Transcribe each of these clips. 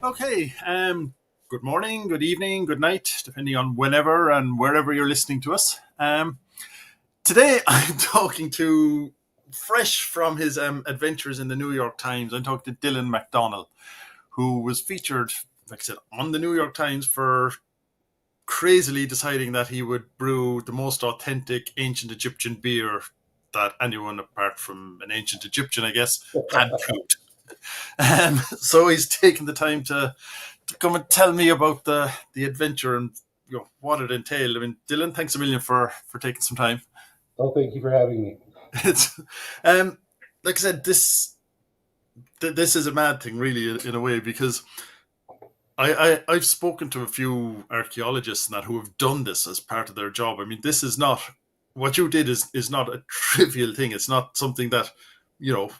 Okay. Good morning, good evening, good night, depending on whenever and wherever you're listening to us. Today, I'm talking to, fresh from his adventures in the New York Times, I'm talking to Dylan McDonnell, who was featured, like I said, on the New York Times for crazily deciding that he would brew the most authentic ancient Egyptian beer that anyone apart from an ancient Egyptian, I guess, had brewed. So he's taken the time to come and tell me about the adventure and what it entailed. I mean, Dylan, thanks a million for taking some time. Oh, thank you for having me. It's um, like I said, this is a mad thing, really, in a way, because I've spoken to a few archaeologists and that who have done this as part of their job. I mean, this is not what you did is not a trivial thing. It's not something that you know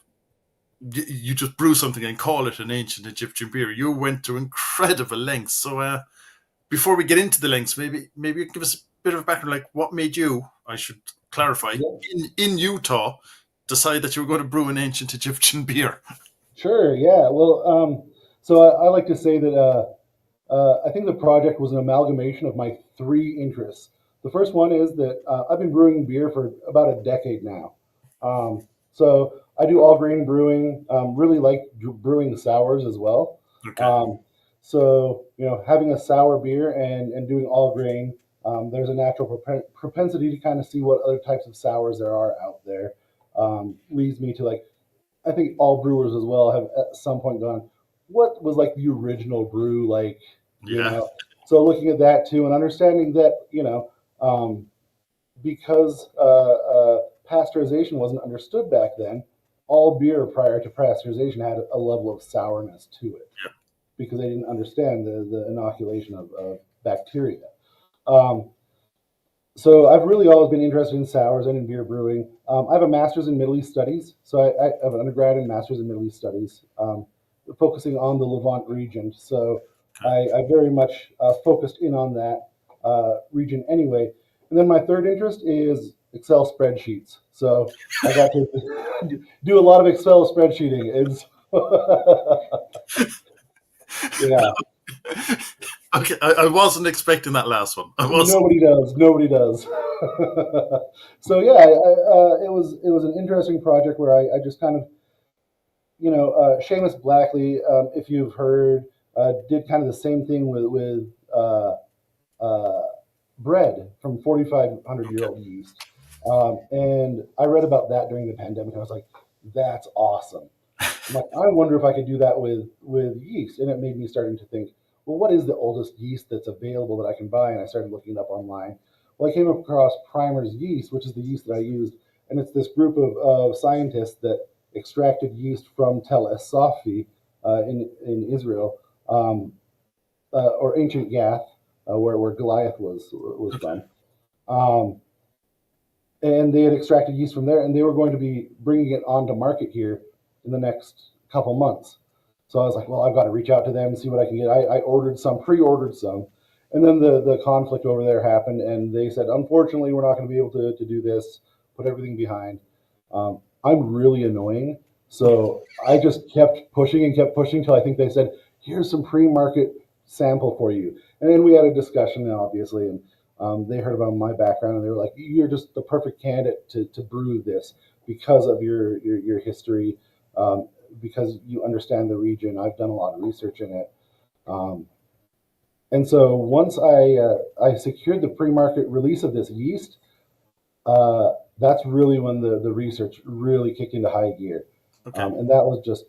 you just brew something and call it an ancient Egyptian beer. You went to incredible lengths. So before we get into the lengths, maybe you give us a bit of a background, like what made you, I should clarify, Yeah, in Utah, decide that you were going to brew an ancient Egyptian beer. sure. Yeah. Well, so I like to say that I think the project was an amalgamation of my three interests. The first one is that I've been brewing beer for about a decade now. So I do all grain brewing. Really like brewing sours as well. Okay. Um, so having a sour beer and doing all grain, there's a natural propensity to kind of see what other types of sours there are out there. Leads me to like I think all brewers as well have at some point gone, what was like the original brew like, you Yeah. know? So looking at that too and understanding that, because pasteurization wasn't understood back then, all beer prior to pasteurization had a level of sourness to it Yeah. because they didn't understand the inoculation of bacteria. Um, so I've really always been interested in sours and in beer brewing. I have a master's in Middle East studies, so I have an undergrad and master's in Middle East studies, focusing on the Levant region. So Okay. I very much focused in on that region anyway. And then my third interest is Excel spreadsheets. So I got to do a lot of Excel spreadsheeting. It's yeah. Okay. I wasn't expecting that last one. I was. Nobody does. Nobody does. So yeah, it was an interesting project where I just kind of Seamus Blackley, if you've heard, did kind of the same thing with uh, bread from 4,500-year-old yeast. And I read about that during the pandemic. And I was like, that's awesome. I'm like, I wonder if I could do that with yeast. And it made me starting to think, well, what is the oldest yeast that's available that I can buy? And I started looking it up online. Well, I came across Primer's yeast, which is the yeast that I used. And it's this group of scientists that extracted yeast from Tel Es-Safi in Israel, or ancient Gath, where Goliath was Okay. from. Um, and they had extracted yeast from there, and they were going to be bringing it onto market here in the next couple months. So I was like, well, I've got to reach out to them and see what I can get. I ordered some, pre-ordered some, and then the conflict over there happened, and they said, unfortunately, we're not going to be able to do this. Put everything behind. I'm really annoying, so I just kept pushing till I think they said, here's some pre-market sample for you, and then we had a discussion, obviously, and they heard about my background and they were like, "You're just the perfect candidate to brew this because of your history, um, because you understand the region. I've done a lot of research in it." Um, and so once I secured the pre-market release of this yeast, that's really when the research really kicked into high gear, Okay. and that was just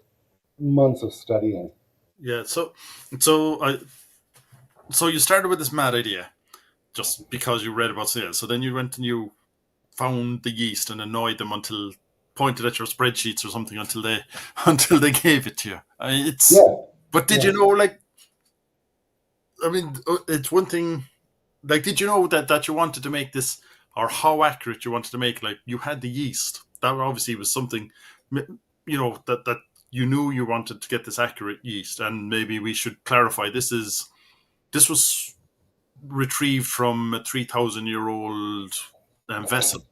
months of studying. Yeah. So you started with this mad idea just because you read about sales. So then you went and you found the yeast and annoyed them until pointed at your spreadsheets or something until they until they gave it to you. It's Yeah, but did yeah. you know, like, I mean, it's one thing, like, did you know that you wanted to make this, or how accurate you wanted to make, like, you had the yeast that obviously was something, that you knew you wanted to get this accurate yeast. And maybe we should clarify, this was retrieved from a 3,000-year-old vessel.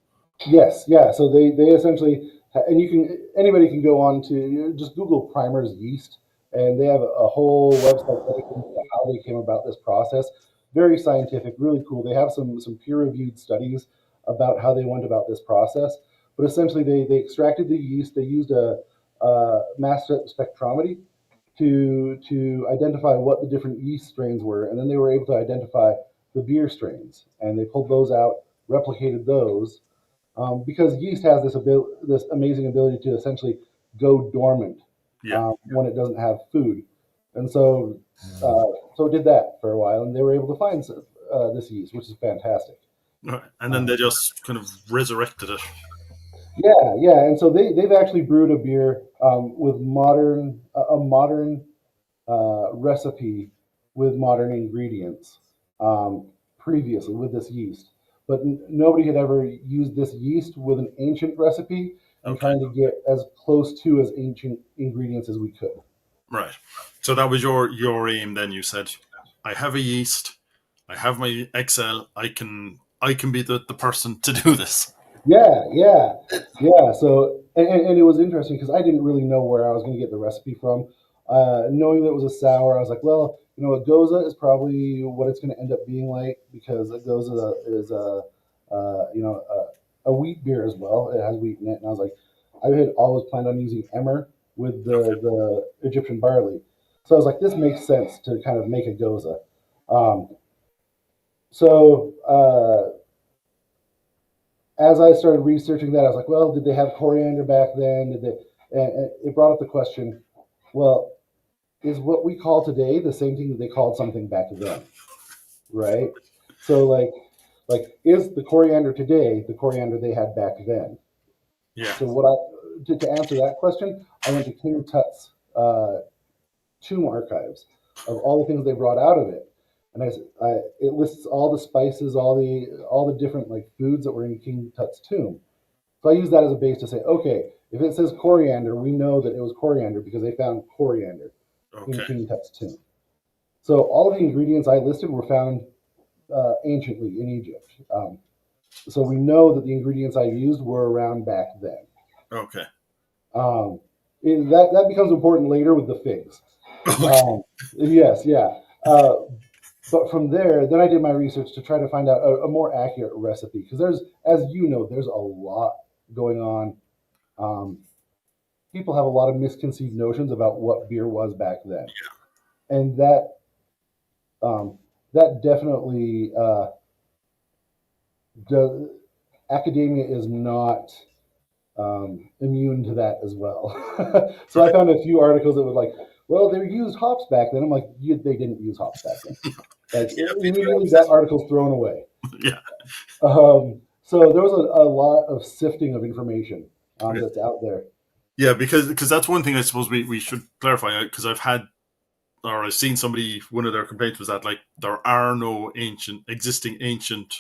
Yes, yeah. So they essentially, and you can anybody can go on to just Google Primer's yeast, and they have a whole website dedicated to how they came about this process. Very scientific, really cool. They have some peer-reviewed studies about how they went about this process. But essentially, they extracted the yeast. They used a mass spectrometry to identify what the different yeast strains were, and then they were able to identify the beer strains, and they pulled those out, replicated those, because yeast has this amazing ability to essentially go dormant Yeah. when it doesn't have food, and so it did that for a while, and they were able to find this yeast, which is fantastic. Right. And then they just kind of resurrected it. Yeah, yeah, and so they've actually brewed a beer with a modern recipe with modern ingredients previously with this yeast, but nobody had ever used this yeast with an ancient recipe and Okay. trying to get as close to as ancient ingredients as we could. Right. So that was your aim. Then you said, I have a yeast. I have my Excel. I can be the person to do this. Yeah, yeah, yeah. So, and it was interesting because I didn't really know where I was going to get the recipe from. Knowing that it was a sour, I was like, well, a goza is probably what it's going to end up being like because a goza is a wheat beer as well. It has wheat in it, and I was like, I had always planned on using emmer with Okay. the Egyptian barley. So I was like, this makes sense to kind of make a goza. Um, so as I started researching that, I was like, well, did they have coriander back then? Did they? And it brought up the question, well, is what we call today the same thing that they called something back then, right? So like is the coriander today the coriander they had back then? Yeah. So to answer that question, I went to King Tut's tomb archives of all the things they brought out of it, and it lists all the spices, all the different like foods that were in King Tut's tomb. So I use that as a base to say, okay, if it says coriander, we know that it was coriander because they found coriander in Okay. King Tut's tomb. So all of the ingredients I listed were found anciently in Egypt. So we know that the ingredients I used were around back then. Okay. Um, that becomes important later with the figs. Okay. Um, yes, yeah. Uh, but from there, then I did my research to try to find out a more accurate recipe because as you know, there's a lot going on. Um, People have a lot of misconceived notions about what beer was back then, and um, that definitely does. Academia is not immune to that as well. So I Right. found a few articles that were like, "Well, they used hops back then." I'm like, "They didn't use hops back then." Like Yeah. People are immediately, that obsessed. article's thrown away. Yeah. So there was a lot of sifting of information Okay. that's out there. Yeah, because that's one thing I suppose we should clarify because I've seen somebody, one of their complaints was that like there are no existing ancient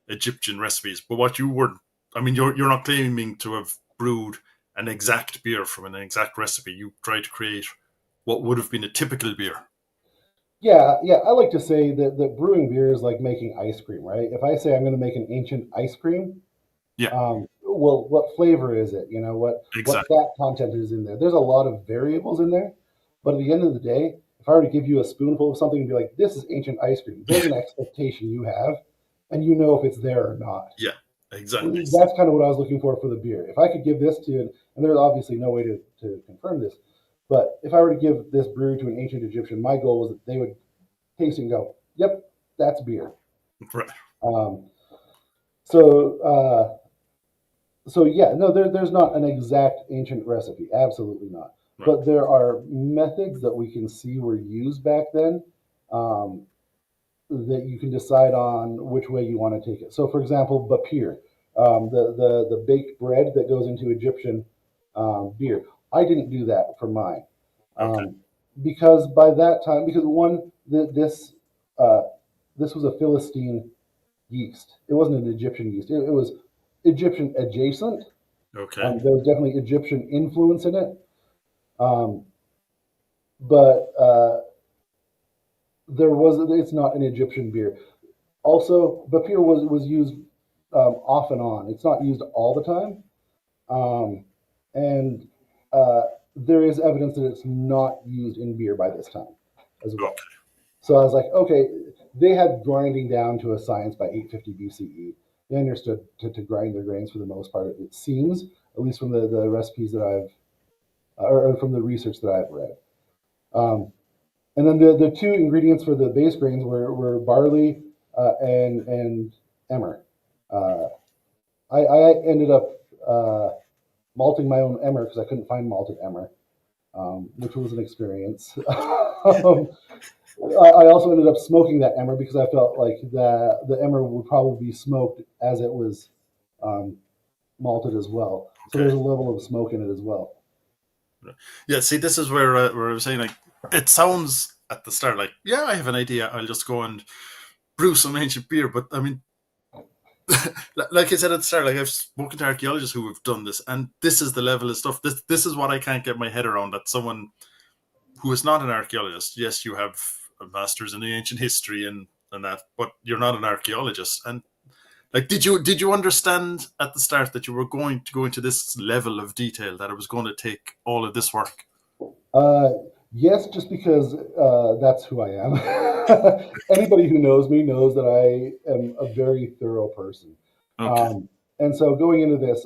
Egyptian recipes. But what you were, I mean, you're not claiming to have brewed an exact beer from an exact recipe. You tried to create what would have been a typical beer. Yeah, yeah. I like to say that brewing beer is like making ice cream, right? If I say I'm going to make an ancient ice cream, Yeah, well, what flavor is it? What exactly. fat content is in there? There's a lot of variables in there, but at the end of the day, if I were to give you a spoonful of something and be like, "This is ancient ice cream," there's an expectation you have, and you know if it's there or not. Yeah, exactly. That's kind of what I was looking for the beer. If I could give this to, and there's obviously no way to confirm this, but if I were to give this brew to an ancient Egyptian, my goal was that they would taste and go, "Yep, that's beer." Right. Um, so, so yeah, no, there's not an exact ancient recipe, absolutely not. Right. But there are methods that we can see were used back then um, that you can decide on which way you want to take it. So, for example, bapir, the baked bread that goes into Egyptian beer. I didn't do that for mine Okay. um, because by that time, because one, uh, this was a Philistine yeast. It wasn't an Egyptian yeast. It was Egyptian adjacent. Okay. There was definitely Egyptian influence in it, um, but there was. It's not an Egyptian beer. Also, Bapir was used off and on. It's not used all the time, and uh, there is evidence that it's not used in beer by this time as well. Okay. So I was like, okay, they had grinding down to a science by 850 BCE. They understood to grind their grains for the most part, it seems, at least from the recipes that I've, or from the research that I've read. And then the two ingredients for the base grains were barley and emmer. Uh, I ended up malting my own emmer because I couldn't find malted emmer, which was an experience. I also ended up smoking that emmer because I felt like the emmer would probably be smoked as it was malted as well. So Okay. there's a level of smoke in it as well. Yeah. See, this is where I was saying, like, it sounds at the start like, yeah, I have an idea. I'll just go and brew some ancient beer. But I mean, like I said at the start, like I've spoken to archaeologists who have done this, and this is the level of stuff. This is what I can't get my head around. That someone who is not an archaeologist, yes, you have a master's in the ancient history and that, but you're not an archaeologist. And like, did you understand at the start that you were going to go into this level of detail, that it was going to take all of this work? Uh, yes, just because that's who I am. Anybody who knows me knows that I am a very thorough person. Okay. And so going into this,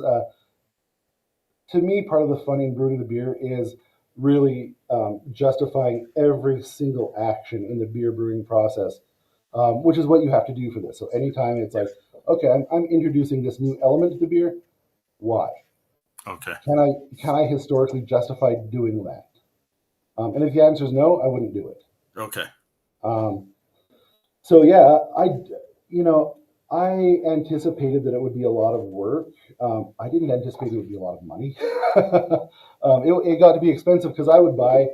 to me, part of the fun in brewing the beer is really justifying every single action in the beer brewing process, which is what you have to do for this. So anytime it's like, okay, I'm introducing this new element to the beer, why? Okay. Can I historically justify doing that? And if the answer is no, I wouldn't do it. Okay. Um, so yeah, you know, I anticipated that it would be a lot of work. I didn't anticipate it would be a lot of money. It got to be expensive because I would buy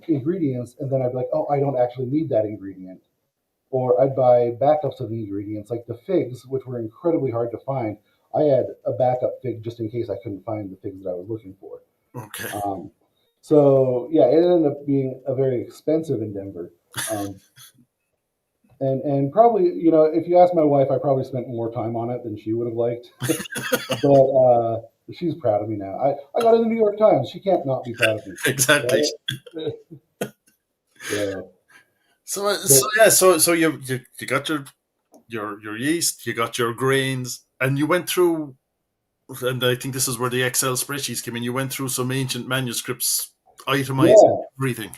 ingredients and then I'd be like, oh, I don't actually need that ingredient. Or I'd buy backups of the ingredients, like the figs, which were incredibly hard to find. I had a backup fig just in case I couldn't find the figs that I was looking for. Okay. So yeah, it ended up being a very expensive endeavor. Um, and probably, if you ask my wife, I probably spent more time on it than she would have liked. But she's proud of me now. I got in the New York Times. She can't not be proud of me, Exactly. right? Yeah. So But yeah, so you got your yeast, you got your grains, and you went through. And I think this is where the Excel spreadsheets came in. You went through some ancient manuscripts, itemizing yeah, everything.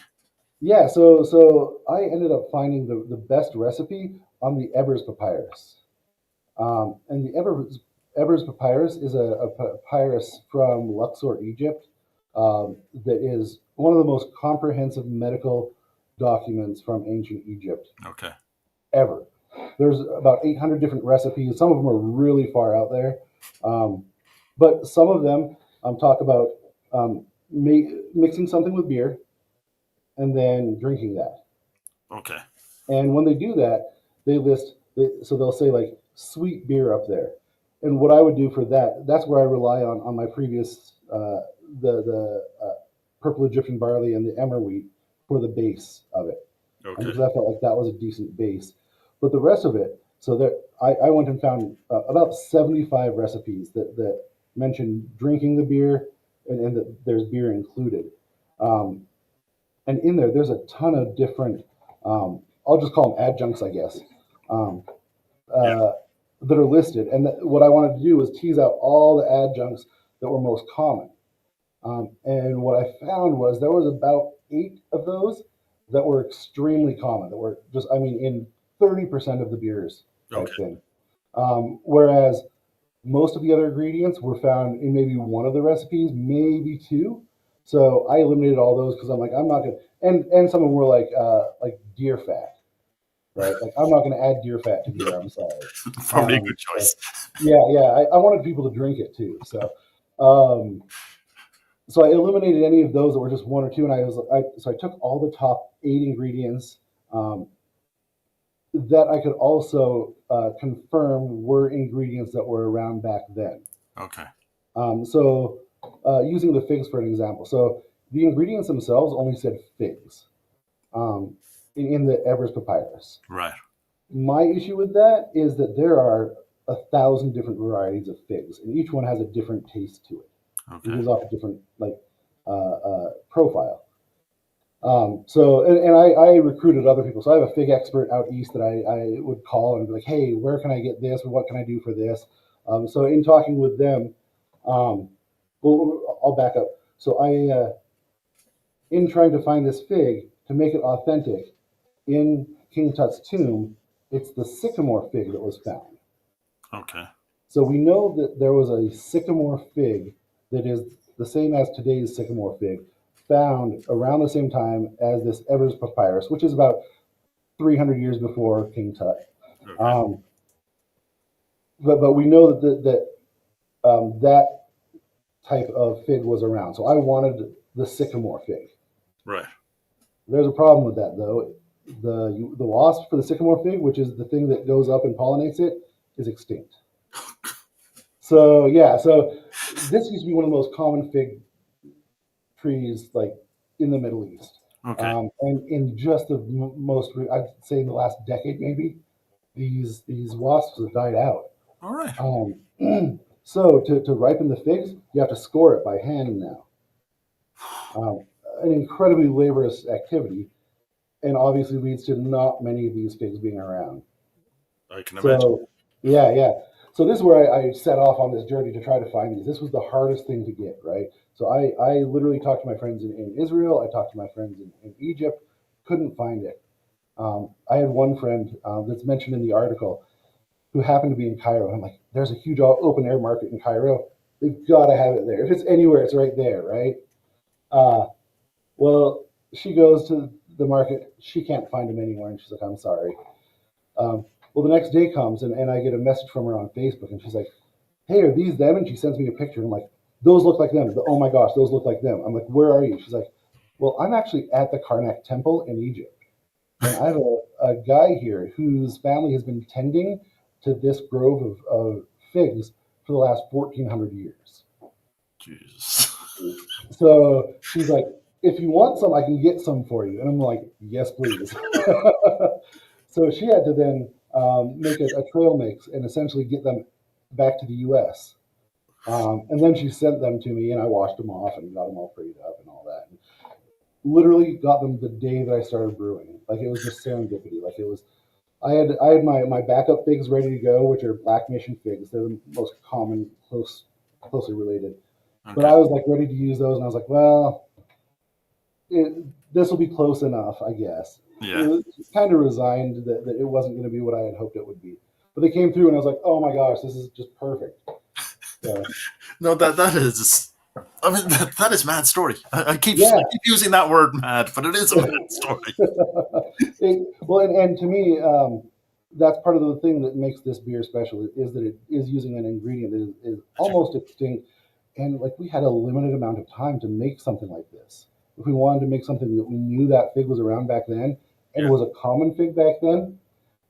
yeah. So I ended up finding the best recipe on the Ebers Papyrus. And the Ebers Papyrus is a papyrus from Luxor, Egypt, that is one of the most comprehensive medical documents from ancient Egypt Okay. ever. There's about 800 different recipes. Some of them are really far out there, um, but some of them talk about mixing something with beer and then drinking that. Okay. And when they do that, so they'll say like sweet beer up there. And what I would do for that, that's where I rely on my previous, the purple Egyptian barley and the emmer wheat for the base of it. Okay. Because I felt like that was a decent base. But the rest of it, so there, I went and found about 75 recipes that mention drinking the beer and that there's beer included. Um, and in there, there's a ton of different, I'll just call them adjuncts, I guess, um, Yeah. uh, that are listed. And what I wanted to do was tease out all the adjuncts that were most common. And what I found was there was about 8 of those that were extremely common, that were just, I mean, in 30% of the beers Okay. type thing. Whereas most of the other ingredients were found in maybe one of the recipes, maybe two. So I eliminated all those because I'm like, I'm not gonna. And some of them were like deer fat, right? Like I'm not gonna add deer fat to beer. I'm sorry. Probably a good So, choice. yeah. I wanted people to drink it too. Um, so I eliminated any of those that were just one or two, and so I took all the top 8 ingredients um, that I could also confirm were ingredients that were around back then. Okay. So using the figs for an example, so the ingredients themselves only said figs um, in the Ebers Papyrus. Right. My issue with that is that there are 1,000 different varieties of figs, and each one has a different taste to it. It Okay. gives off a different like. profile. And I recruited other people. So I have a fig expert out east that I would call and be like, hey, where can I get this? Or what can I do for this? So in talking with them, well, I'll back up. So in trying to find this fig to make it authentic, in King Tut's tomb, it's the sycamore fig that was found. Okay. So we know that there was a sycamore fig that is the same as today's sycamore fig, found around the same time as this Ebers papyrus, which is about 300 years before King Tut. Okay. But we know that type of fig was around. So I wanted the sycamore fig. Right. There's a problem with that though. The wasp for the sycamore fig, which is the thing that goes up and pollinates it, is extinct. So yeah, so this used to be one of the most common fig trees, like in the Middle East. Okay. And in just the most, I'd say in the last decade maybe, these wasps have died out. All right. So to ripen the figs, you have to score it by hand now. An incredibly laborious activity, and obviously leads to not many of these figs being around. I can imagine. So yeah. So this is where I set off on this journey to try to find these. This was the hardest thing to get, right? So I literally talked to my friends in Israel. I talked to my friends in Egypt. Couldn't find it. I had one friend that's mentioned in the article who happened to be in Cairo. I'm like, there's a huge open air market in Cairo. They've got to have it there. If it's anywhere, it's right there, right? Well, she goes to the market. She can't find them anywhere, and she's like, I'm sorry. Well, the next day comes, and I get a message from her on Facebook, and she's like, hey, are these them? And she sends me a picture. And I'm like, those look like them. Oh my gosh, those look like them. I'm like, where are you? She's like, well, I'm actually at the Karnak Temple in Egypt. And I have a guy here whose family has been tending to this grove of figs for the last 1,400 years. Jesus. So she's like, if you want some, I can get some for you. And I'm like, yes, please. So she had to then make a trail mix and essentially get them back to the U.S. And then she sent them to me, and I washed them off and got them all prayed up and all that. And literally got them the day that I started brewing. Like it was just serendipity. Like it was, I had my backup figs ready to go, which are Black Mission figs. They're the most common, closely related. Okay. But I was like ready to use those, and I was like, well, this will be close enough, I guess. Yeah. It was kind of resigned that it wasn't going to be what I had hoped it would be. But they came through, and I was like, oh my gosh, this is just perfect. So, no, that is. I mean, that is mad story. I keep using that word mad, but it is a mad story. And to me, that's part of the thing that makes this beer special is that it is using an ingredient that is almost extinct. And like we had a limited amount of time to make something like this. If we wanted to make something that we knew that fig was around back then and was a common fig back then,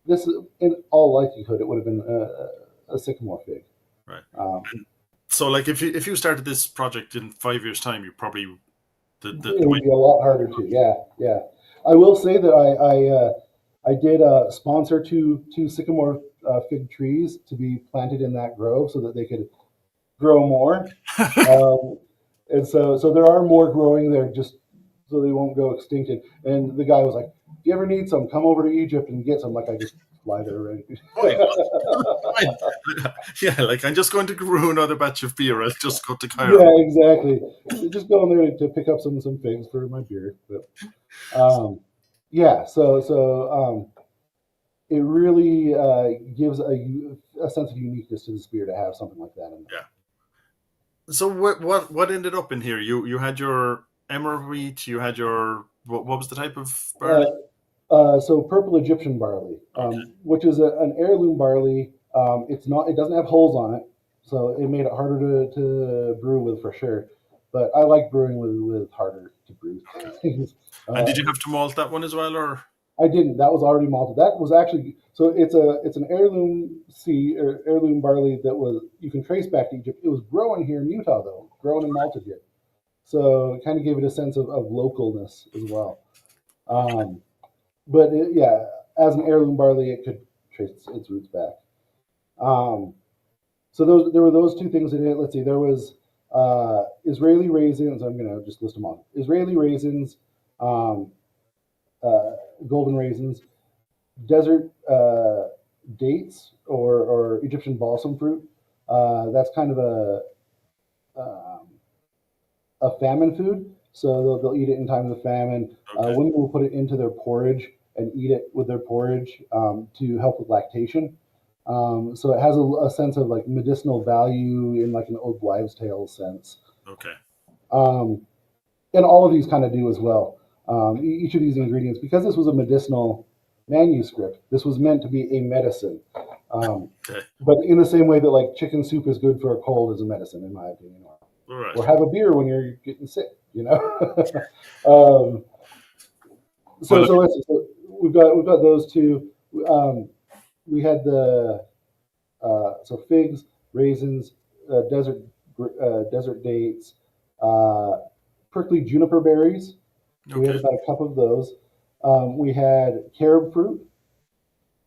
this, in all likelihood, it would have been a sycamore fig. Right. So, like, if you started this project in 5 years' time, you probably it would be a lot harder to. Yeah. I will say that I did sponsor two sycamore fig trees to be planted in that grove so that they could grow more. And so there are more growing there just so they won't go extinct. And the guy was like, if you ever need some, come over to Egypt and get some. Like I just fly there already. Yeah, like I'm just going to brew another batch of beer. I'll just go to Cairo. Yeah, exactly. Just going there to pick up some figs for my beer. But yeah, so it really gives a sense of uniqueness to this beer to have something like that in there. Yeah. So what ended up in here? You had your emmer wheat. You had your what was the type of barley? So purple Egyptian barley, which is an heirloom barley. It doesn't have holes on it, so it made it harder to brew with for sure. But I like brewing with harder to brew things. And did you have to malt that one as well, or? I didn't. That was already malted. That was actually it's an heirloom seed or heirloom barley that you can trace back to Egypt. It was grown here in Utah though, grown and malted here, so it kind of gave it a sense of localness as well. But as an heirloom barley, it could trace its roots back. So there were those two things in it. Let's see, there was Israeli raisins. I'm going to just list them off. Israeli raisins, um, uh, golden raisins, desert dates or Egyptian balsam fruit. That's kind of um, a famine food, so they'll eat it in times of famine. Okay. Women will put it into their porridge and eat it with their porridge to help with lactation. So it has a sense of like medicinal value in like an old wives' tale sense. Okay. Um, and all of these kind of do as well. Each of these ingredients, because this was a medicinal manuscript, this was meant to be a medicine. Um, Okay. but in the same way that like chicken soup is good for a cold as a medicine, in my opinion, All right. or have a beer when you're getting sick, you know. um, so Well, so let's so we've got those two. We had the so figs, raisins, desert dates, uh, prickly juniper berries. So we had okay. about a cup of those. We had carob fruit,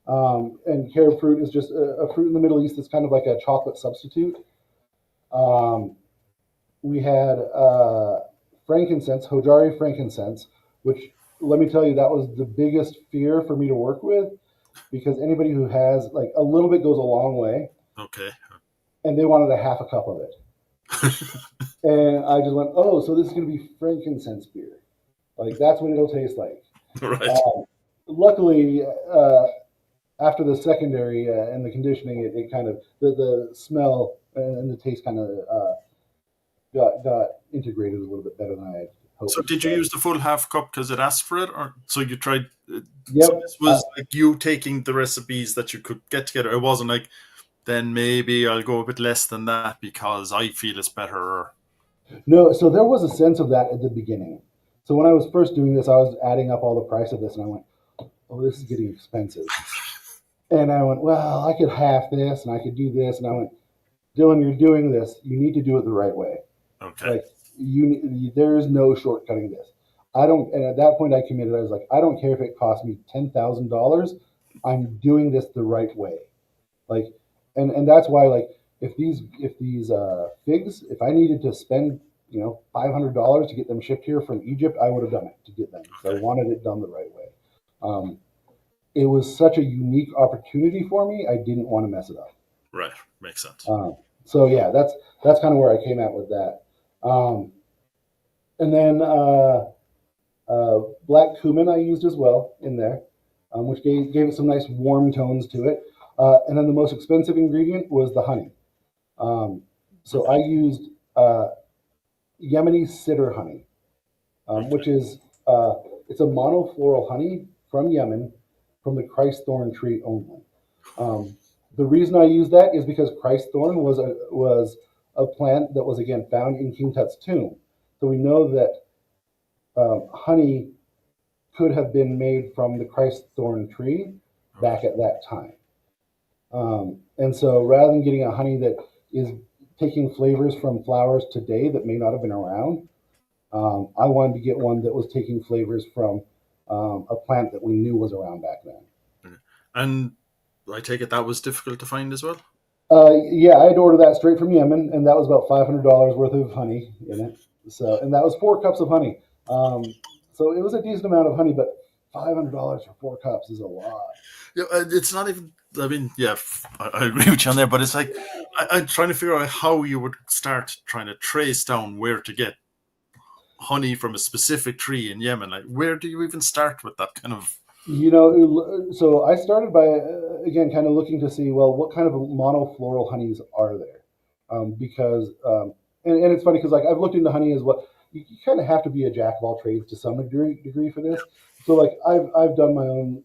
and carob fruit is just a fruit in the Middle East that's kind of like a chocolate substitute. Um, we had frankincense, Hojari frankincense, which let me tell you, that was the biggest fear for me to work with because anybody who has like a little bit goes a long way, Okay. and they wanted a half a cup of it. And I just went, oh, so this is going to be frankincense beer. Like that's what it'll taste like. All right. Luckily, after the secondary and the conditioning, it kind of the smell and the taste kind of got integrated a little bit better than I had So hoped. did you use the full half cup because it asked for it, or so you tried? So Yep. this was like you taking the recipes that you could get together. It wasn't like then maybe I'll go a bit less than that because I feel it's better. Or, No, so there was a sense of that at the beginning. So when I was first doing this, I was adding up all the price of this, and I went, "Oh, this is getting expensive." And I went, "Well, I could half this, and I could do this." And I went, "Dylan, you're doing this. You need to do it the right way. okay. Like there is no shortcutting this. I don't." And at that point, I committed. I was like, "I don't care if it costs me $10,000. I'm doing this the right way." Like, and that's why like if these figs, if I needed to spend $500 to get them shipped here from Egypt, I would have done it to get them because I Okay. wanted it done the right way. Um, it was such a unique opportunity for me. I didn't want to mess it up. Right. Makes sense. So yeah, that's kind of where I came at with that. Um, and then black cumin I used as well in there, which gave it some nice warm tones to it. And then the most expensive ingredient was the honey. Um, so I Okay. used Yemeni Sidr honey, Okay. which is uh, it's a monofloral honey from Yemen, from the Christ thorn tree only. Um, the reason I use that is because Christ thorn was a plant that was again found in King Tut's tomb. So we know that honey could have been made from the Christ thorn tree Okay. back at that time. And so rather than getting a honey that is taking flavors from flowers today that may not have been around, I wanted to get one that was taking flavors from a plant that we knew was around back then. Okay. And I take it that was difficult to find as well. Yeah, I had to order that straight from Yemen, and that was about $500 worth of honey in it. So, and that was 4 cups of honey. So it was a decent amount of honey, but $500 for 4 cups is a lot. Yeah, it's not even. I mean, yeah, I agree with you on there, but it's like I'm trying to figure out how you would start trying to trace down where to get honey from a specific tree in Yemen. Like, where do you even start with that kind of? So I started by again kind of looking to see, well, what kind of monofloral honeys are there? Because and it's funny because like I've looked into honey as well. You kind of have to be a jack of all trades to some degree for this. So like I've done my own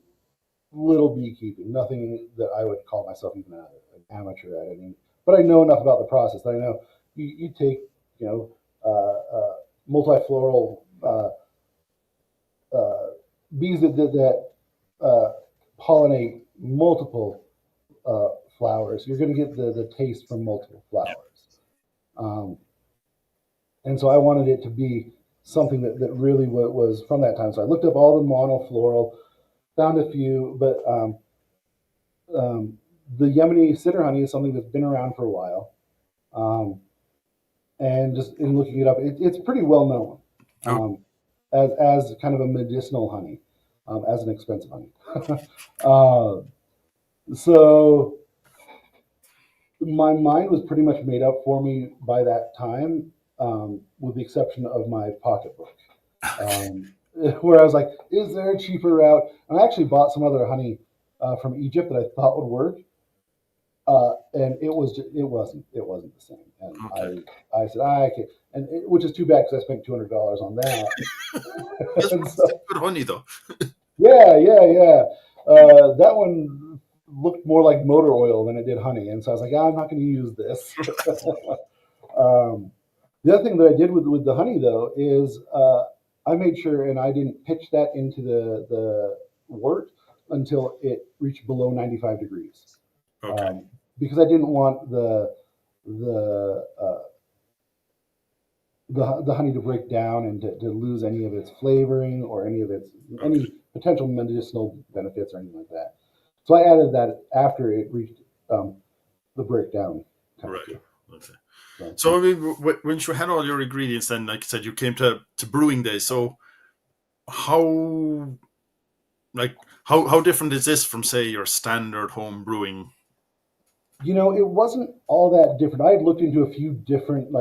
little beekeeping, nothing that I would call myself even an amateur at. I mean, but I know enough about the process that I know you take you know multifloral uh, bees that pollinate multiple uh, flowers. You're going to get the taste from multiple Yeah. flowers. Um, and so I wanted it to be something that really was from that time. So I looked up all the monofloral, found a few, but um, the Yemeni Sidr honey is something that's been around for a while. Um, and just in looking it up, it's pretty well known Oh, as kind of a medicinal honey, as an expensive honey. uh, so my mind was pretty much made up for me by that time, with the exception of my pocketbook, um, where I was like, "Is there a cheaper route?" And I actually bought some other honey from Egypt that I thought would work, and it wasn't the same. And okay. I said, I can't, which is too bad because I spent $200 on that. That's And still so good honey, though. yeah. That one looked more like motor oil than it did honey, and so I was like, I'm not going to use this. um, the other thing that I did with the honey though is I made sure, and I didn't pitch that into the wort until it reached below 95 degrees, Okay. um, because I didn't want the uh, the honey to break down and to lose any of its flavoring or Okay. any potential medicinal benefits or anything like that. So I added that after it reached the breakdown Right. temperature. Okay. So, So I mean, once you had all your ingredients, then, like I said, you came to brewing day. So how like how different is this from, say, your standard home brewing? it wasn't all that different. I had looked into a few different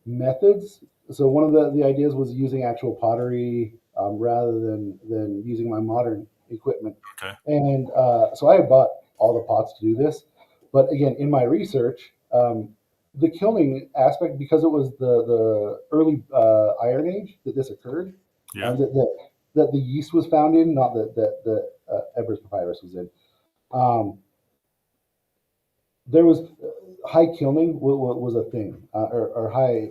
methods. So one of the ideas was using actual pottery, rather than using my modern equipment. Okay. And so I had bought all the pots to do this. But again, in my research, the kilning aspect, because it was the early Iron Age that this occurred, Yeah. that the yeast was found in, not that Ebers Papyrus was in. Um, there was high kilning was a thing, or high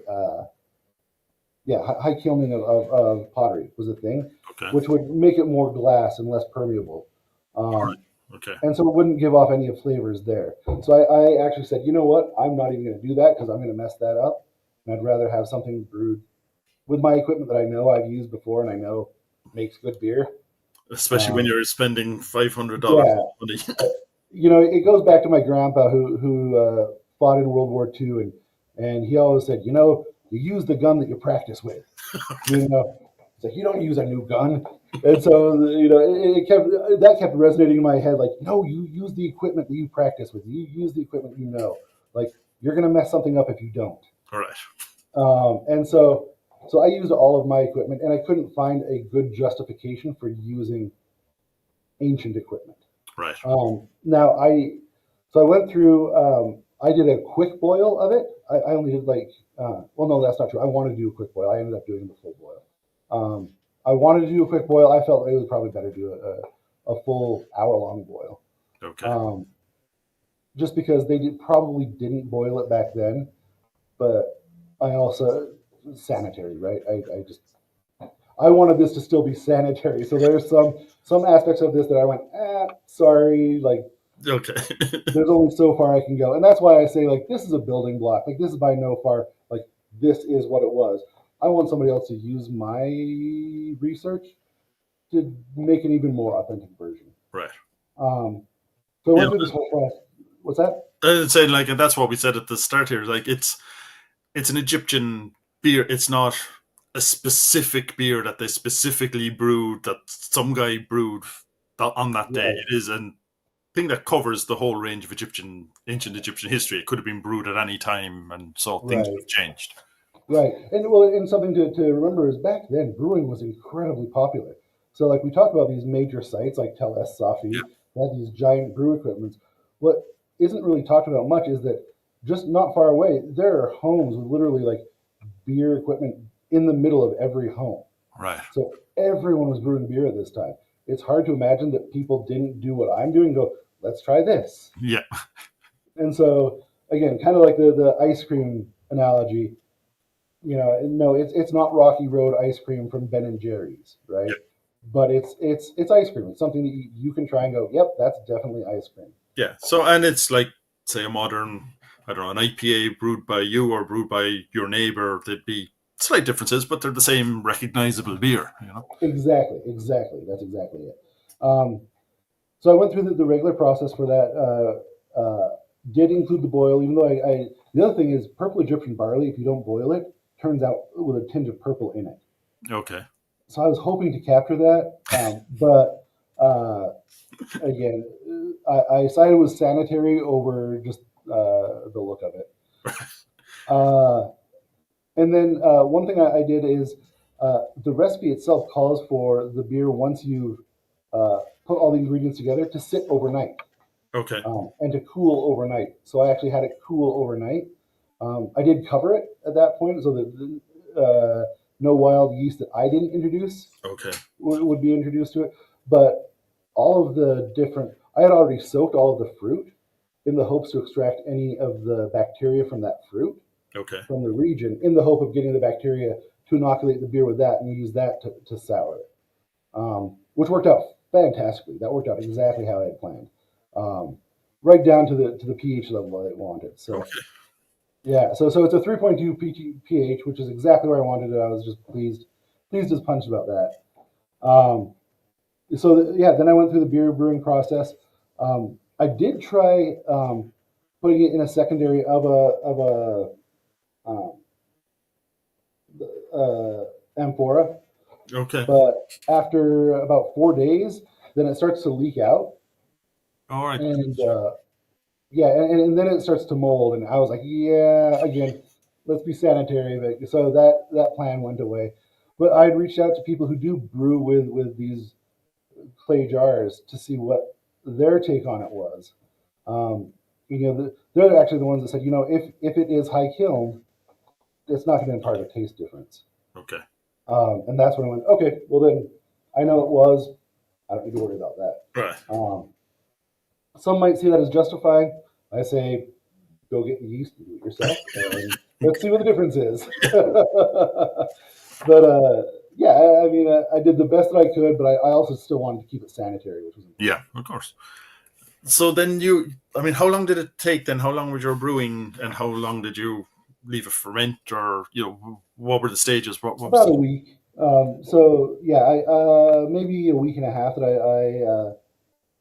high kilning of pottery was a thing, Okay. which would make it more glass and less permeable. All right. Um, Okay. and so it wouldn't give off any of flavors there. So I actually said, you know what, I'm not even going to do that because I'm going to mess that up, and I'd rather have something brewed with my equipment that I know I've used before and I know makes good beer. Especially when Um, you're spending $500 yeah, on money. it goes back to my grandpa who fought in World War II, and he always said, you use the gun that you practice with. You know, it's like you don't use a new gun. And so that kept resonating in my head. Like, no, you use the equipment that you practice with. You use the equipment you know. Like, you're gonna mess something up if you don't. All right. And so I used all of my equipment, and I couldn't find a good justification for using ancient equipment. Right. Now I went through. I did a quick boil of it. I only did well, no, that's not true. I wanted to do a quick boil. I ended up doing the full boil. I wanted to do a quick boil. I felt it was probably better to do a full hour-long boil, Okay. um, just because probably didn't boil it back then. But I also sanitary, right? I wanted this to still be sanitary. So there's some aspects of this that I went, sorry, like Okay. there's only so far I can go. And that's why I say this is a building block. Like this is by no far this is what it was. I want somebody else to use my research to make an even more authentic version. Right. Um, so I Yeah. went through this whole process. What's that? I'd say, like, and that's what we said at the start here. Like, it's an Egyptian beer. It's not a specific beer that they specifically brewed, that some guy brewed on that day. Right, It is a thing that covers the whole range of ancient Egyptian history. It could have been brewed at any time, and so things right, have changed. right. And something to remember is back then brewing was incredibly popular. So we talk about these major sites like Tel Es Yeah. Safi, they had these giant brew equipments. What isn't really talked about much is that just not far away there are homes with literally beer equipment in the middle of every home. Right. So everyone was brewing beer at this time. It's hard to imagine that people didn't do what I'm doing and go, let's try this. Yeah. And so again, kind of like the ice cream analogy, no, it's not Rocky Road ice cream from Ben and Jerry's, right? Yeah. But it's ice cream. It's something that you can try and go, yep, that's definitely ice cream. Yeah. So, and it's like, say, a modern, I don't know, an IPA brewed by you or brewed by your neighbor. There'd be slight differences, but they're the same recognizable beer. Exactly. That's exactly it. Um, so I went through the regular process for that. Did include the boil, even though The other thing is purple Egyptian barley, if you don't boil it, turns out with a tinge of purple in it. Okay. So I was hoping to capture that, but again, I sided with sanitary over just the look of it. Uh, and then one thing I did is the recipe itself calls for the beer once you've put all the ingredients together to sit overnight. Okay. And to cool overnight. So I actually had it cool overnight. I did cover it at that point, so that no wild yeast that I didn't introduce Okay. would be introduced to it. But all of the different, I had already soaked all of the fruit in the hopes to extract any of the bacteria from that fruit Okay. from the region, in the hope of getting the bacteria to inoculate the beer with that and use that to sour it, which worked out fantastically. That worked out exactly how I had planned, um, right down to the pH level I wanted. So Okay. yeah, so it's a 3.2 pH, which is exactly where I wanted it. I was just pleased as punch about that. Yeah, then I went through the beer brewing process. I did try putting it in a secondary of um, amphora, Okay. but after about 4 days, then it starts to leak out, All right. and yeah, and then it starts to mold, and I was like, yeah, again, let's be sanitary. But so that plan went away. But I'd reached out to people who do brew with these clay jars to see what their take on it was. Um, they're actually the ones that said, if it is high kiln, it's not going to impart a taste difference. Okay. And that's when I went, okay, well then, I know it was. I don't need to worry about that. Right. Some might see that as justifying. I say, go get the yeast and do it yourself, and let's see what the difference is. But yeah, I mean, I did the best that I could, but I also still wanted to keep it sanitary, which was important. Yeah, of course. So then I mean, how long did it take then? How long was your brewing and how long did you leave it ferment or, what were the stages? What was About a the, week. So yeah, maybe a week and a half that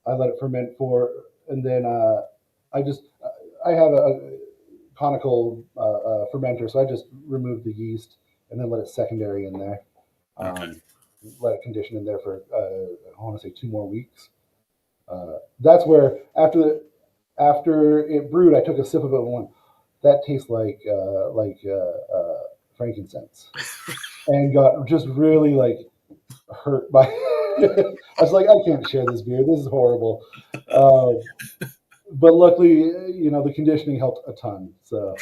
I let it ferment for, and then I have a conical fermenter, so I just removed the yeast and then let it secondary in there. okay. Um, Let it condition in there for I want to say 2 more weeks. That's where after it brewed, I took a sip of it and went, that tastes like frankincense, and got just really like hurt by. I was like, I can't share this beer. This is horrible. Uh, but luckily, the conditioning helped a ton. So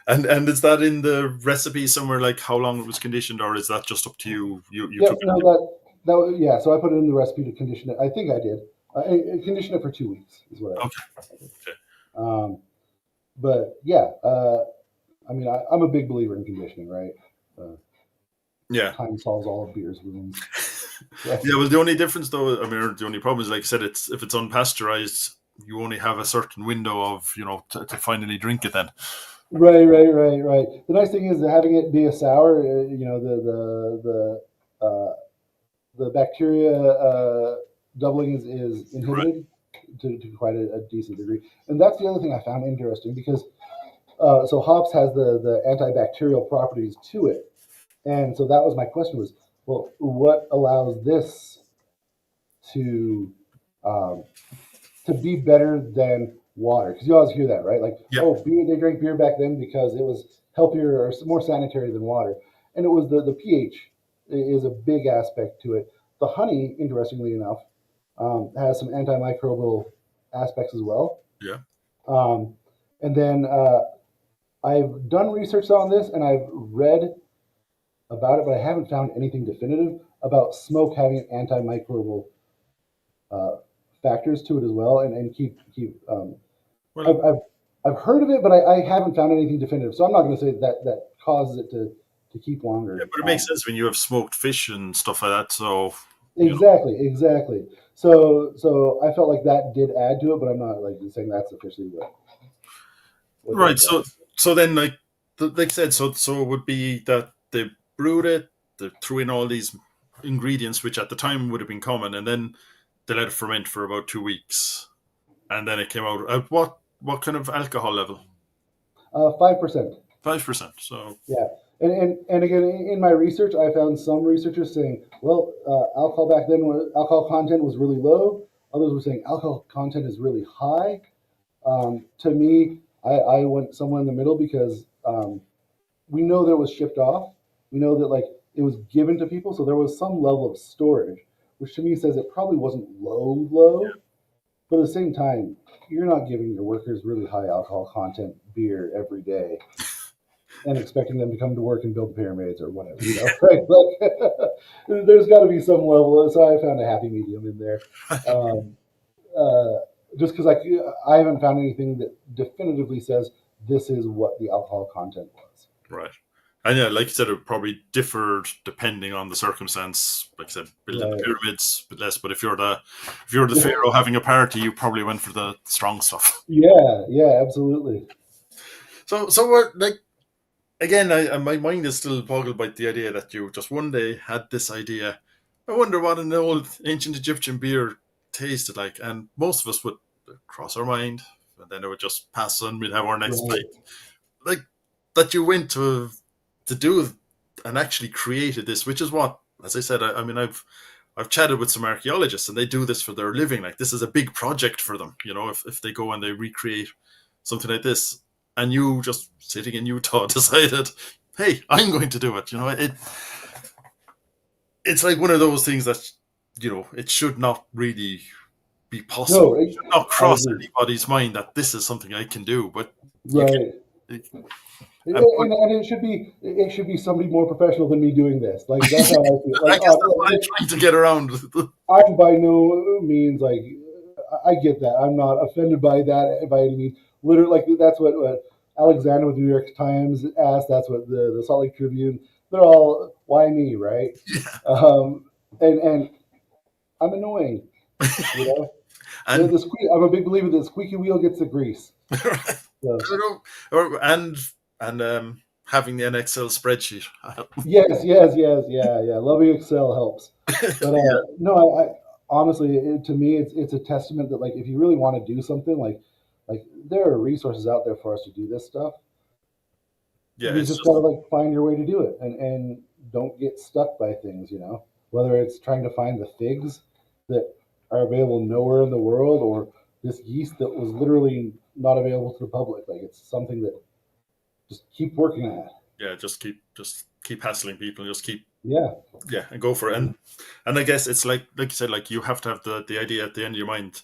And is that in the recipe somewhere, like how long it was conditioned, or is that just up to you? You yep, took no, it. yeah. So I put it in the recipe to condition it. I think I did. I conditioned it for 2 weeks is what Okay. I did. Okay. But yeah, I mean, I'm a big believer in conditioning, right? Uh, Yeah. Time solves all of beer's wounds. So, Yeah. Well, the only difference, though, I mean, or the only problem is, like I said, if it's unpasteurized, you only have a certain window of, to finally drink it. Then. right. The nice thing is that having it be a sour, the bacteria doubling is Right. inhibited to quite a decent degree, and that's the other thing I found interesting because so hops has the antibacterial properties to it, and so that was my question was, well, what allows this to um, to be better than water? Because you always hear that, right? Like, Yeah. oh, beer, they drank beer back then because it was healthier or more sanitary than water, and it was the pH is a big aspect to it. The honey, interestingly enough, has some antimicrobial aspects as well. Yeah. Um, and then I've done research on this and I've read about it, but I haven't found anything definitive about smoke having antimicrobial uh, factors to it as well. And keep Well, I've, I've I've heard of it, but I haven't found anything definitive. So I'm not going to say that causes it to keep yeah, longer. but it makes sense when you have smoked fish and stuff like that. So, you know. Exactly. So I felt like that did add to it, but I'm not like saying that's officially what Right. does that. So then, like I said, so it would be that they brewed it, they threw in all these ingredients, which at the time would have been common, and then they let it ferment for about 2 weeks, and then it came out. At what kind of alcohol level? 5%. 5%. So Yeah. And again, in my research, I found some researchers saying, well, alcohol content was really low. Others were saying alcohol content is really high. To me, I went somewhere in the middle because we know that it was shipped off. We know that like it was given to people, so there was some level of storage, which to me says it probably wasn't low. But at the same time, you're not giving your workers really high alcohol content beer every day and expecting them to come to work and build pyramids or whatever, right? Like, there's got to be some level. So I found a happy medium in there. Um, uh, just because I haven't found anything that definitively says this is what the alcohol content was. right. And yeah, like you said, it probably differed depending on the circumstance. Like I said, building the Right. pyramids, but less. But if you're the pharaoh having a party, you probably went for the strong stuff. Yeah, yeah, absolutely. So what? Like again, my mind is still boggled by the idea that you just one day had this idea. I wonder what an old ancient Egyptian beer tasted like, and most of us would cross our mind, and then it would just pass on. We'd have our next Right. pint. Like that, you went to do and actually created this, which is what, as I said, I mean, I've chatted with some archaeologists, and they do this for their living. Like this is a big project for them. If they go and they recreate something like this, and you just sitting in Utah decided, hey, I'm going to do it. It's like one of those things that it should not really be possible. No, It should not I cross agree. anybody's mind that this is something I can do, but you can. Right. And, And it should be somebody more professional than me doing this. Like that's how I feel. I Like, guess that's what I'm trying to get around. I'm by no means like I get that. I'm not offended by that by any means. Literally, like that's what Alexander with the New York Times asked. That's what the Salt Lake Tribune. They're all why me, right? Um, and I'm annoying, you know. And I'm a big believer that the squeaky wheel gets the grease. So and having the NXL spreadsheet. yes, yeah. Loving Excel helps, but Yeah, no, I honestly, to me, it's a testament that like if you really want to do something, like there are resources out there for us to do this stuff. yeah. You It's just got just to like find your way to do it, and don't get stuck by things. Whether it's trying to find the figs that are available nowhere in the world, or this yeast that was literally not available to the public. Like it's something that just keep working at. yeah. Just keep hassling people. And just keep Yeah, yeah, and go for it. And I guess it's like you said, like you have to have the idea at the end of your mind.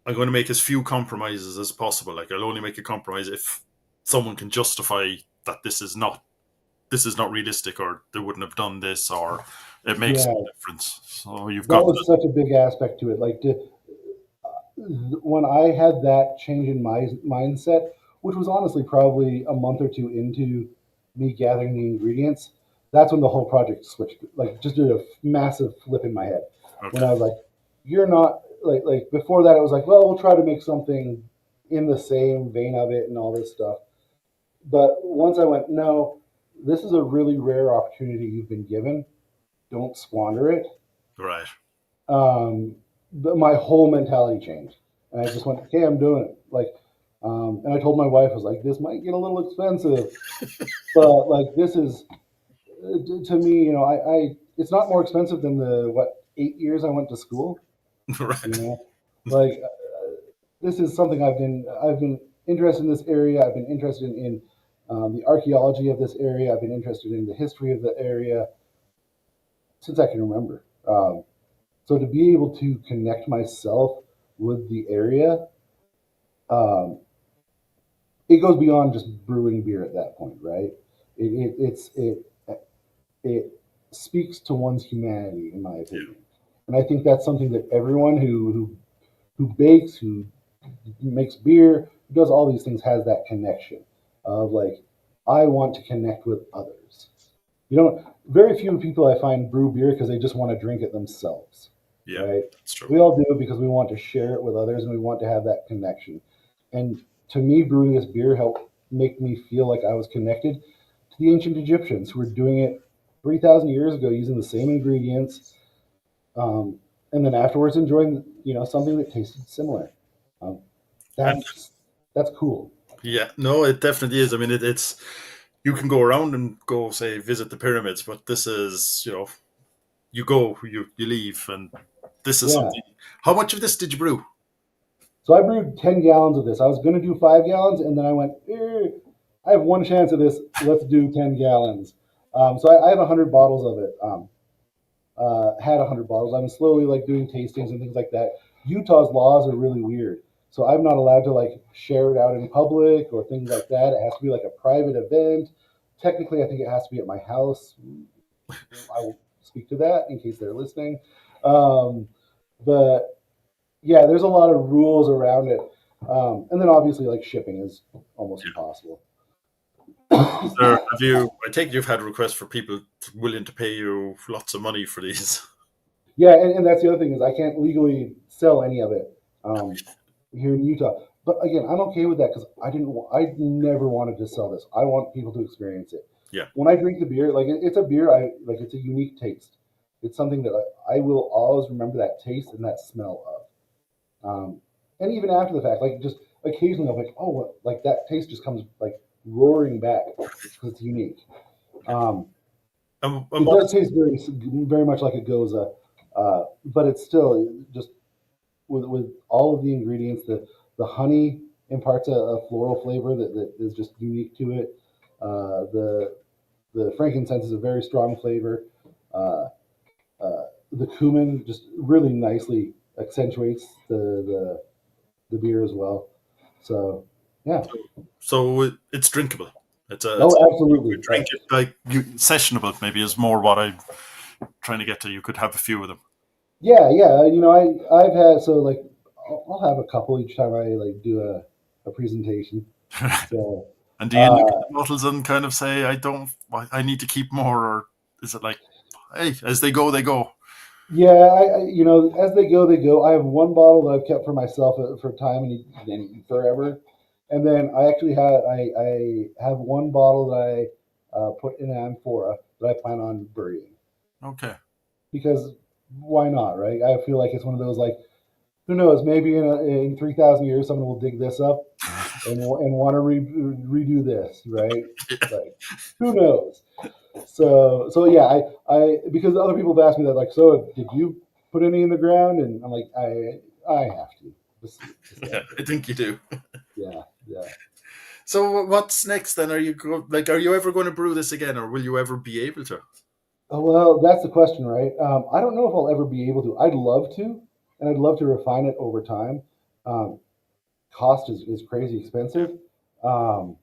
I'm going to make as few compromises as possible. Like I'll only make a compromise if someone can justify that this is not realistic, or they wouldn't have done this, or it makes yeah. no difference. So you've That got was such a big aspect to it. Like when I had that change in my mindset, which was honestly probably a month or two into me gathering the ingredients, that's when the whole project switched. Like just did a massive flip in my head when okay, I was like, "You're not like." Before that, it was like, "Well, we'll try to make something in the same vein of it and all this stuff." But once I went, "No, this is a really rare opportunity you've been given. Don't squander it." right, um, my whole mentality changed. And I just went, okay, I'm doing it. And I told my wife, I was like, this might get a little expensive, but like, this is, to me, it's not more expensive than the, 8 years I went to school, you right, know, like, this is something I've been interested in this area. I've been interested in the archaeology of this area. I've been interested in the history of the area since I can remember. So to be able to connect myself with the area, um, it goes beyond just brewing beer at that point, right? It speaks to one's humanity, in my yeah, opinion, and I think that's something that everyone who bakes, who makes beer, who does all these things has that connection of like, I want to connect with others. Very few people I find brew beer because they just want to drink it themselves, yeah. right? That's true. We all do it because we want to share it with others and we want to have that connection. And to me, brewing this beer helped make me feel like I was connected to the ancient Egyptians who were doing it 3,000 years ago using the same ingredients, um, and then afterwards enjoying something that tasted similar. Um, And that's that's cool. Yeah, no, it definitely is. I mean, it's you can go around and go say visit the pyramids, but this is you go, you leave, and this is Yeah. something. How much of this did you brew? So I brewed 10 gallons of this. I was going to do 5 gallons, and then I went, I have one chance of this. Let's do 10 gallons. So I have 100 bottles of it. Had 100 bottles. I'm slowly like doing tastings and things like that. Utah's laws are really weird. So I'm not allowed to like share it out in public or things like that. It has to be like a private event. Technically, I think it has to be at my house. I will speak to that in case they're listening. Um, but yeah, there's a lot of rules around it. And then obviously, like shipping is almost impossible. Sir, have you? I take you've had requests for people willing to pay you lots of money for these. Yeah, and that's the other thing is I can't legally sell any of it here in Utah. But again, I'm okay with that because I never wanted to sell this. I want people to experience it. Yeah, When I drink the beer, like it's a beer, I like it's a unique taste. It's something that I will always remember that taste and that smell of. And even after the fact, like just occasionally, I'm like, oh, like that taste just comes like roaring back because it's unique. Um, and it what does is? taste very much like a goza, but it's still just with all of the ingredients. The honey imparts a floral flavor that is just unique to it. The frankincense is a very strong flavor. Uh, the cumin just really nicely accentuates the beer as well. So yeah, So it's drinkable. It's oh you could absolutely. drink it like sessionable. Maybe is more what I'm trying to get to. You could have a few of them. Yeah, yeah. I've had so like I'll have a couple each time I like do a presentation. So And do you look at uh, the bottles and kind of say, "I don't, I need to keep more," or is it like, "Hey, as they go, they go"? yeah, as they go, they go. I have one bottle that I've kept for myself for time and forever, and then I have one bottle that I put in an amphora that I plan on burying Okay. because why not, right? I feel like it's one of those like who knows, maybe in 3,000 years someone will dig this up and want to redo this, right? Like who knows? So yeah, I because other people have asked me that like, so did you put any in the ground? And I'm like, I have to. Just Yeah, have to. I think you do. Yeah, yeah. So what's next then? Are you ever going to brew this again, or will you ever be able to? Oh, well, that's the question, right? I don't know if I'll ever be able to. I'd love to, and I'd love to refine it over time. Um, Cost is crazy expensive. Um,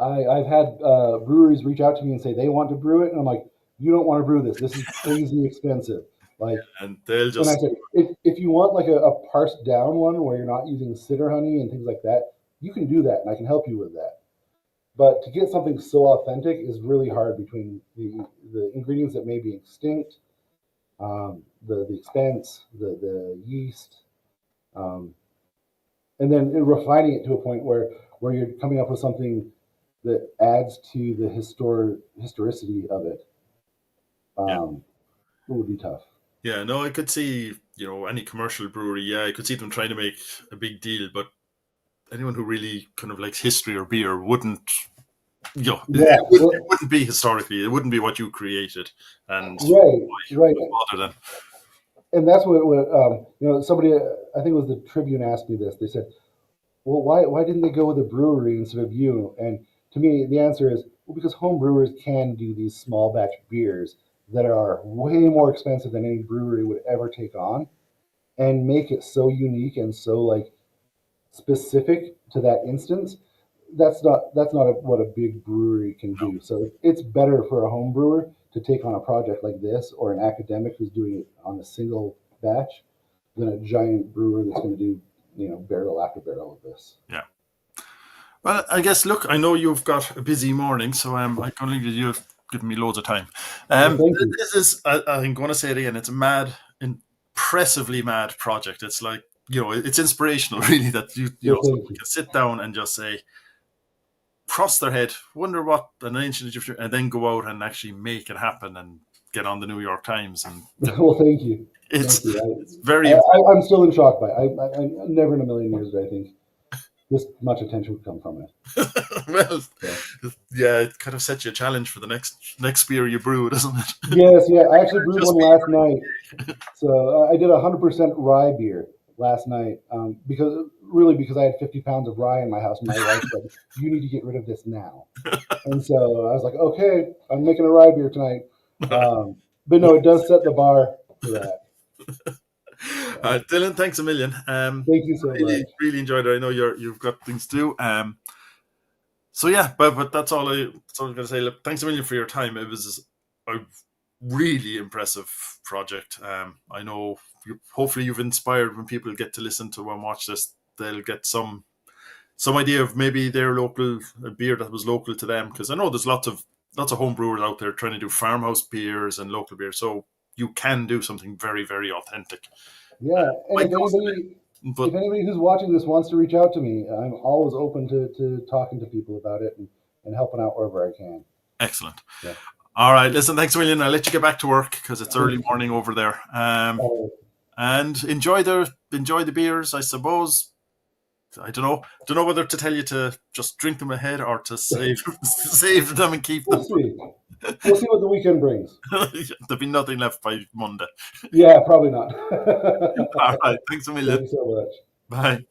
I've had breweries reach out to me and say they want to brew it, and I'm like, you don't want to brew this. This is crazy expensive. Like, And they'll and I just, said, if you want like a parsed down one where you're not using cider honey and things like that, you can do that, and I can help you with that. But to get something so authentic is really hard between the ingredients that may be extinct, the expense, the yeast, um, and then refining it to a point where you're coming up with something that adds to the historicity of it. yeah, It would be tough. yeah. No, I could see, any commercial brewery. Yeah, I could see them trying to make a big deal, but anyone who really kind of likes history or beer wouldn't. Yeah, It wouldn't be historically. It wouldn't be what you created, and right, right. why bother then? And that's what somebody I think it was the Tribune asked me this. They said, "Well, why didn't they go with a brewery instead of you?" And to me, the answer is, well, because home brewers can do these small batch beers that are way more expensive than any brewery would ever take on, and make it so unique and so like specific to that instance. That's not what a big brewery can do. So it's better for a home brewer to take on a project like this or an academic who's doing it on a single batch than a giant brewer that's going to do barrel after barrel of this. Yeah. Well, I guess. Look, I know you've got a busy morning, so I can leave you. You've given me loads of time. Well, thank you. This is. I'm going to say it again. It's a mad, impressively mad project. It's like it's inspirational, really, that Well, someone thank you. can sit down and just say, cross their head, wonder what an ancient Egyptian, and then go out and actually make it happen and get on the New York Times. And Well, thank you. Thank it's you. it's very I'm still in shock by it. I never in a million years did I think this much attention would come from it. Well, yeah, it kind of sets you a challenge for the next beer you brew, doesn't it? Yes, yeah. I actually brewed one last night. So I did 100% rye beer last night because I had 50 pounds of rye in my house. And my wife said, "You need to get rid of this now." And so I was like, "Okay, I'm making a rye beer tonight." But no, it does set the bar for that. Dylan, thanks a million. Thank you so much. Really enjoyed it. I know you've got things to do. So yeah, but that's all I'm going to say. Look, thanks a million for your time. It was a really impressive project. I know hopefully you've inspired when people get to listen to and watch this, they'll get some idea of maybe their local beer that was local to them. Because I know there's lots of home brewers out there trying to do farmhouse beers and local beer. So you can do something very, very authentic. Yeah, and if anybody who's watching this wants to reach out to me, I'm always open to talking to people about it and helping out wherever I can. Excellent. Yeah. All right, listen, thanks a million. I'll let you get back to work because it's early morning over there. And enjoy the beers, I suppose. I don't know whether to tell you to just drink them ahead or to save them and keep them. We'll see what the weekend brings. There'll be nothing left by Monday. Yeah, probably not. All right, thanks a million. Thanks so much. Bye.